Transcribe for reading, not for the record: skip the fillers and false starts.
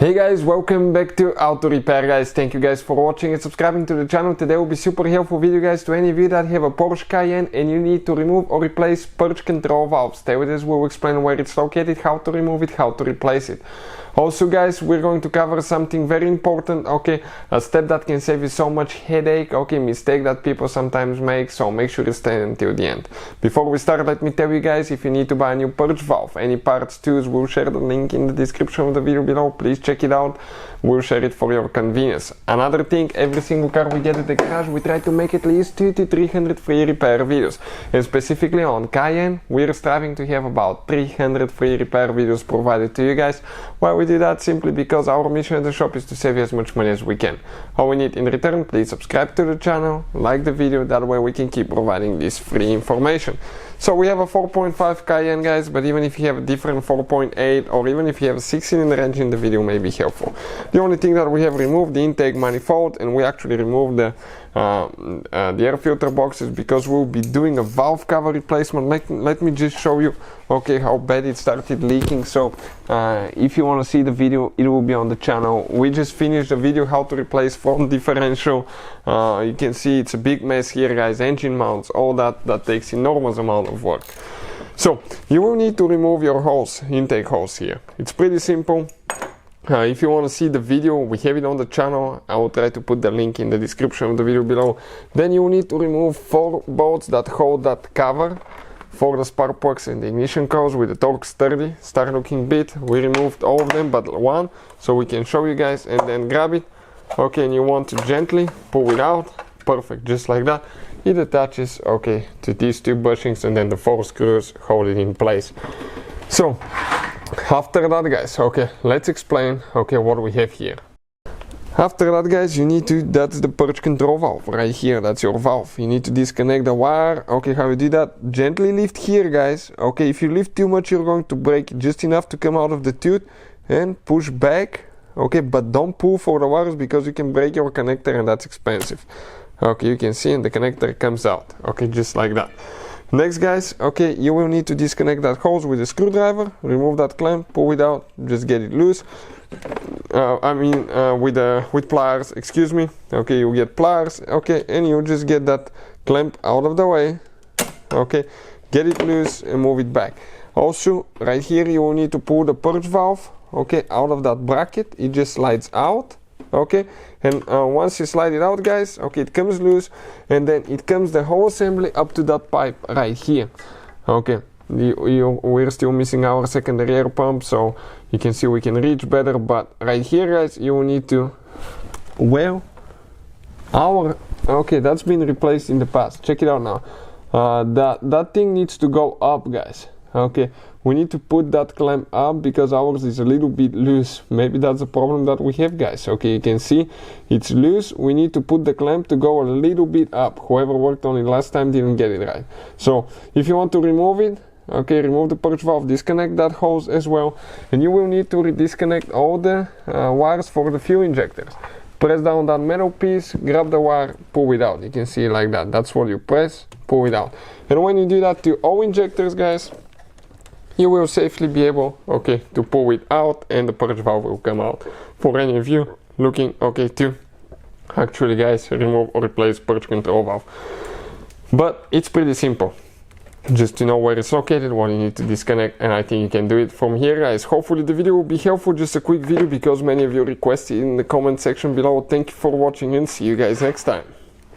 Hey guys, welcome back to Auto Repair guys. Thank you guys for watching and subscribing to the channel. Today will be super helpful video guys to any of you that have a Porsche Cayenne and you need to remove or replace purge control valve. Stay with us, we'll explain where it's located, how to remove it, how to replace it. Also guys, we're going to cover something very important, okay, a step that can save you so much headache, okay, mistake that people sometimes make, so make sure to stay until the end. Before we start, let me tell you guys, if you need to buy a new purge valve, any parts, tools, we'll share the link in the description of the video below. Please check it out, we'll share it for your convenience. Another thing, every single car we get at the garage, we try to make at least 200 to 300 free repair videos. And specifically on Cayenne, we're striving to have about 300 free repair videos provided to you guys. Why we do that? Simply because our mission at the shop is to save you as much money as we can. All we need in return, please subscribe to the channel, like the video, that way we can keep providing this free information. So we have a 4.5 Cayenne guys, but even if you have a different 4.8 or even if you have a 6-cylinder engine, the video may be helpful. The only thing that we have removed, the intake manifold, and we actually removed the air filter boxes because we'll be doing a valve cover replacement. Let me just show you, okay, how bad it started leaking. So if you want to see the video, it will be on the channel. We just finished the video how to replace front differential. You can see it's a big mess here guys, engine mounts, all that takes enormous amount of work. So you will need to remove your hose, intake hose here. It's pretty simple. If you want to see the video, we have it on the channel. I will try to put the link in the description of the video below. Then you will need to remove 4 bolts that hold that cover for the spark plugs and the ignition coils with the Torx 30 star looking bit. We removed all of them but one, so we can show you guys, and then grab it. Okay, and you want to gently pull it out. Perfect, just like that. It attaches, okay, to these 2 bushings, and then the 4 screws hold it in place. So after that guys, okay, let's explain, okay, what we have here. After that guys, you need to, that's the purge control valve right here, that's your valve. You need to disconnect the wire. Okay, how you do that? Gently lift here guys. Okay, if you lift too much, you're going to break just enough to come out of the tooth, and push back. Okay, but don't pull for the wires because you can break your connector and that's expensive. Okay, you can see, and the connector comes out. Okay, just like that. Next guys, okay, you will need to disconnect that hose with a screwdriver, remove that clamp, pull it out, just get it loose. With pliers, excuse me. Okay, you get pliers, okay, and you just get that clamp out of the way. Okay, get it loose and move it back. Also, right here you will need to pull the purge valve, okay, out of that bracket. It just slides out. Okay, and once you slide it out guys, okay, it comes loose, and then it comes the whole assembly up to that pipe right here. Okay, we're still missing our secondary air pump, so you can see we can reach better, but right here guys, you will need to, well, okay, that's been replaced in the past. Check it out now. That thing needs to go up guys. Okay, we need to put that clamp up because ours is a little bit loose. Maybe that's the problem that we have guys. Okay, you can see it's loose. We need to put the clamp to go a little bit up. Whoever worked on it last time didn't get it right. So if you want to remove it, okay, remove the purge valve, disconnect that hose as well, and you will need to disconnect all the wires for the fuel injectors. Press down that metal piece, grab the wire, pull it out. You can see it like that. That's what you press, pull it out. And when you do that to all injectors guys, you will safely be able, okay, to pull it out, and the purge valve will come out. For any of you looking, okay, to actually guys remove or replace purge control valve. But it's pretty simple. Just to know where it's located, what you need to disconnect, and I think you can do it from here guys. Hopefully the video will be helpful. Just a quick video because many of you requested in the comment section below. Thank you for watching and see you guys next time.